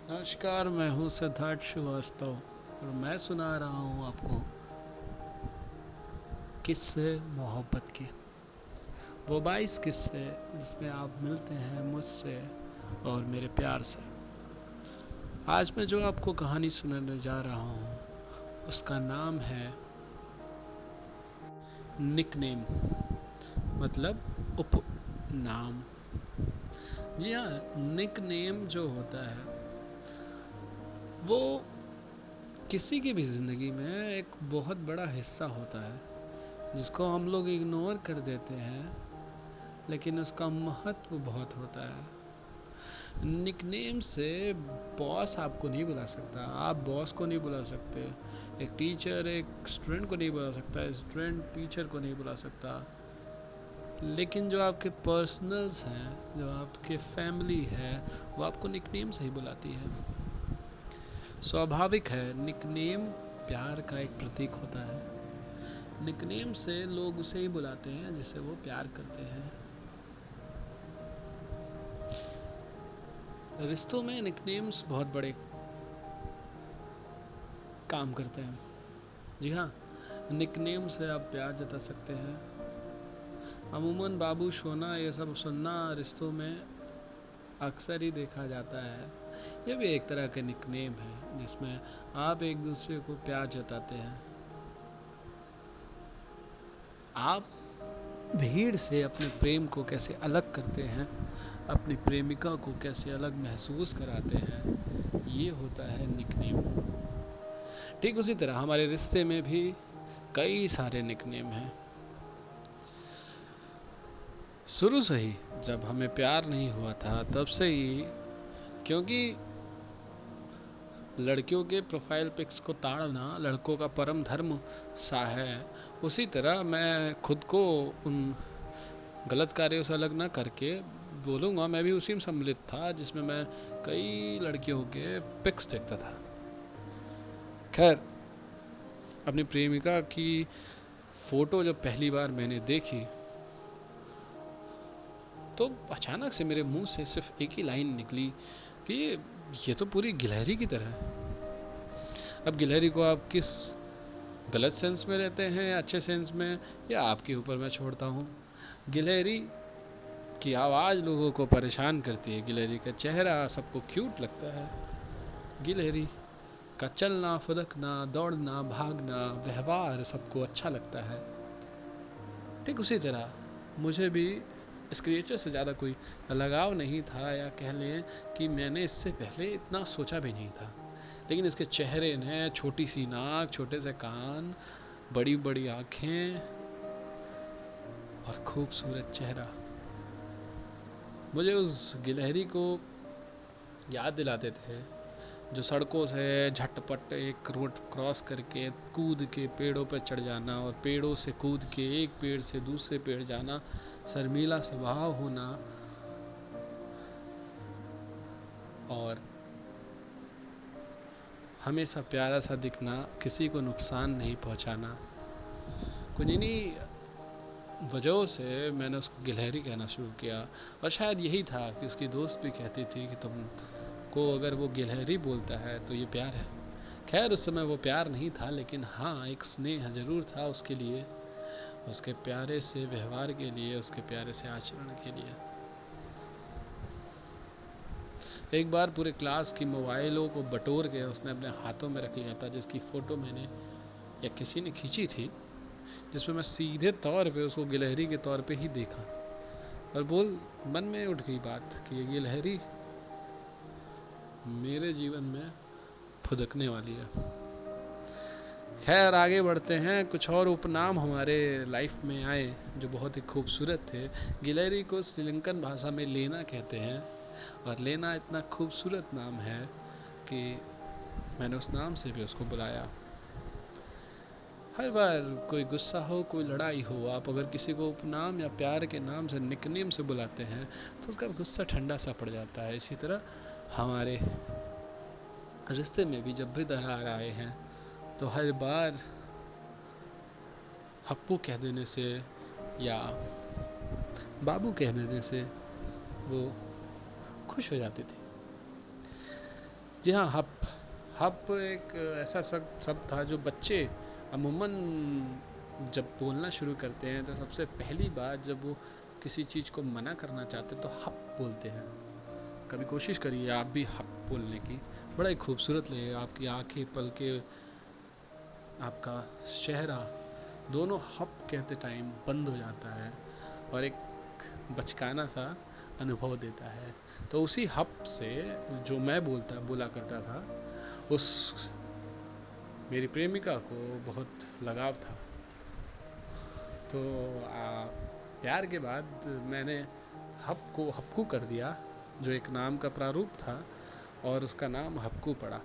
नमस्कार, मैं हूँ सिद्धार्थ श्रीवास्तव और मैं सुना रहा हूँ आपको किस्से मोहब्बत के। वो 22 किस्से जिसमें आप मिलते हैं मुझसे और मेरे प्यार से। आज मैं जो आपको कहानी सुनाने जा रहा हूँ उसका नाम है निकनेम, मतलब उपनाम। जी हाँ, निकनेम जो होता है वो किसी की भी ज़िंदगी में एक बहुत बड़ा हिस्सा होता है जिसको हम लोग इग्नोर कर देते हैं, लेकिन उसका महत्व बहुत होता है। निकनेम से बॉस आपको नहीं बुला सकता, आप बॉस को नहीं बुला सकते, एक टीचर एक स्टूडेंट को नहीं बुला सकता, स्टूडेंट टीचर को नहीं बुला सकता। लेकिन जो आपके पर्सनल्स हैं, जो आपके फैमिली है, वो आपको निकनेम से ही बुलाती है। स्वाभाविक है, निकनेम प्यार का एक प्रतीक होता है। निकनेम से लोग उसे ही बुलाते हैं जिसे वो प्यार करते हैं। रिश्तों में निकनेम्स बहुत बड़े काम करते हैं। जी हाँ, निकनेम से आप प्यार जता सकते हैं। अमूमन बाबू सोना ये सब सुनना रिश्तों में अक्सर ही देखा जाता है। ये भी एक तरह का निकनेम है जिसमें आप एक दूसरे को प्यार जताते हैं। आप भीड़ से अपने प्रेम को कैसे अलग करते हैं, अपनी प्रेमिका को कैसे अलग महसूस कराते हैं, ये होता है निकनेम। ठीक उसी तरह हमारे रिश्ते में भी कई सारे निकनेम हैं। शुरू से ही जब हमें प्यार नहीं हुआ था तब से ही, क्योंकि लड़कियों के प्रोफाइल पिक्स को ताड़ना लड़कों का परम धर्म सा है, उसी तरह मैं खुद को उन गलत कार्यों से अलग ना करके बोलूँगा, मैं भी उसी में सम्मिलित था जिसमें मैं कई लड़कियों के पिक्स देखता था। खैर, अपनी प्रेमिका की फ़ोटो जब पहली बार मैंने देखी तो अचानक से मेरे मुंह से सिर्फ एक ही लाइन निकली कि ये तो पूरी गिलहरी की तरह है। अब गिलहरी को आप किस गलत सेंस में लेते हैं या अच्छे सेंस में, या आपके ऊपर मैं छोड़ता हूँ। गिलहरी की आवाज़ लोगों को परेशान करती है, गिलहरी का चेहरा सबको क्यूट लगता है, गिलहरी का चलना फुदकना दौड़ना भागना व्यवहार सबको अच्छा लगता है। ठीक उसी तरह मुझे भी इस क्रिएचर से ज़्यादा कोई लगाव नहीं था, या कह लें कि मैंने इससे पहले इतना सोचा भी नहीं था। लेकिन इसके चेहरे ने छोटी सी नाक, छोटे से कान, बड़ी बड़ी आँखें और खूबसूरत चेहरा मुझे उस गिलहरी को याद दिलाते थे जो सड़कों से झटपट एक रोड क्रॉस करके कूद के पेड़ों पर चढ़ जाना, और पेड़ों से कूद के एक पेड़ से दूसरे पेड़ जाना, शर्मीला स्वभाव होना और हमेशा प्यारा सा दिखना, किसी को नुकसान नहीं पहुंचाना। कुछ इन्हीं वजहों से मैंने उसको गिलहरी कहना शुरू किया, और शायद यही था कि उसकी दोस्त भी कहती थी कि तुमको अगर वो गिलहरी बोलता है तो ये प्यार है। खैर, उस समय वो प्यार नहीं था, लेकिन हाँ, एक स्नेह ज़रूर था उसके लिए, उसके प्यारे से व्यवहार के लिए, उसके प्यारे से आचरण के लिए। एक बार पूरे क्लास की मोबाइलों को बटोर के उसने अपने हाथों में रख लिया था, जिसकी फ़ोटो मैंने या किसी ने खींची थी, जिसमें मैं सीधे तौर पे उसको गिलहरी के तौर पे ही देखा, और मन में उठ गई बात कि ये गिलहरी मेरे जीवन में फुदकने वाली है। खैर, आगे बढ़ते हैं। कुछ और उपनाम हमारे लाइफ में आए जो बहुत ही खूबसूरत थे। गिलहरी को श्रीलंकन भाषा में लेना कहते हैं, और लेना इतना खूबसूरत नाम है कि मैंने उस नाम से भी उसको बुलाया। हर बार कोई गुस्सा हो, कोई लड़ाई हो, आप अगर किसी को उपनाम या प्यार के नाम से, निकनेम से बुलाते हैं तो उसका गुस्सा ठंडा सा पड़ जाता है। इसी तरह हमारे रिश्ते में भी जब भी दरार आए हैं तो हर बार अप्पू कह देने से या बाबू कह देने से वो खुश हो जाती थी। जी हाँ, हप हप एक ऐसा शब्द था जो बच्चे अमूमन जब बोलना शुरू करते हैं तो सबसे पहली बार जब वो किसी चीज़ को मना करना चाहते तो हप बोलते हैं। कभी कोशिश करिए आप भी हप बोलने की, बड़ा ही खूबसूरत लगेगा। आपकी आंखें, पलकें, आपका चेहरा दोनों हप कहते टाइम बंद हो जाता है और एक बचकाना सा अनुभव देता है। तो उसी हप से जो मैं बोला करता था, उस मेरी प्रेमिका को बहुत लगाव था। तो प्यार के बाद मैंने हप को हपकू कर दिया, जो एक नाम का प्रारूप था, और उसका नाम हपकू पड़ा।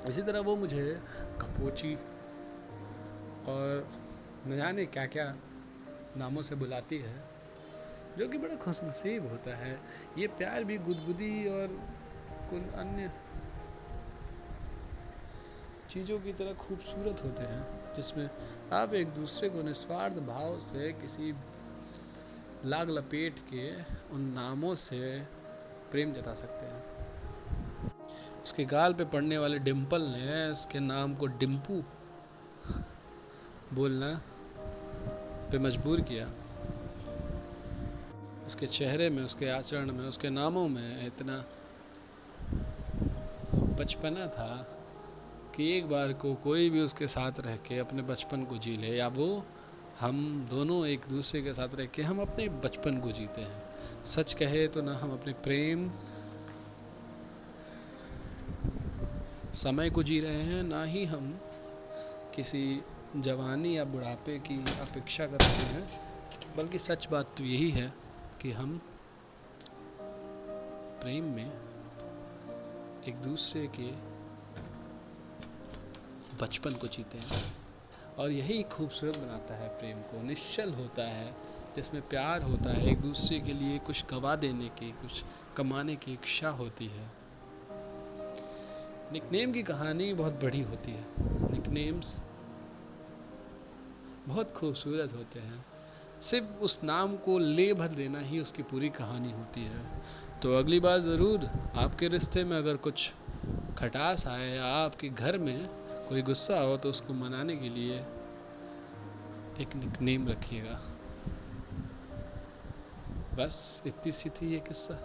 इसी तरह वो मुझे कपोची और न जाने क्या क्या नामों से बुलाती है, जो कि बड़ा खुशनसीब होता है। ये प्यार भी गुदगुदी और कुछ अन्य चीज़ों की तरह खूबसूरत होते हैं, जिसमें आप एक दूसरे को निस्वार्थ भाव से किसी लाग लपेट के उन नामों से प्रेम जता सकते हैं। उसके गाल पे पड़ने वाले डिम्पल ने उसके नाम को डिम्पू बोलना पे मजबूर किया। उसके चेहरे में, उसके आचरण में, उसके नामों में इतना बचपना था कि एक बार को कोई भी उसके साथ रह के अपने बचपन को जी ले, या वो हम दोनों एक दूसरे के साथ रह के हम अपने बचपन को जीते हैं। सच कहे तो ना हम अपने प्रेम समय को जी रहे हैं, ना ही हम किसी जवानी या बुढ़ापे की अपेक्षा कर रहे हैं, बल्कि सच बात तो यही है कि हम प्रेम में एक दूसरे के बचपन को जीते हैं। और यही खूबसूरत बनाता है प्रेम को। निश्चल होता है, जिसमें प्यार होता है, एक दूसरे के लिए कुछ गवा देने की, कुछ कमाने की इच्छा होती है। निकनेम की कहानी बहुत बड़ी होती है। निकनेम्स बहुत खूबसूरत होते हैं। सिर्फ उस नाम को ले भर देना ही उसकी पूरी कहानी होती है। तो अगली बार ज़रूर आपके रिश्ते में अगर कुछ खटास आए या आपके घर में कोई गुस्सा हो, तो उसको मनाने के लिए एक निकनेम रखिएगा। बस इतनी सी थी ये किस्सा।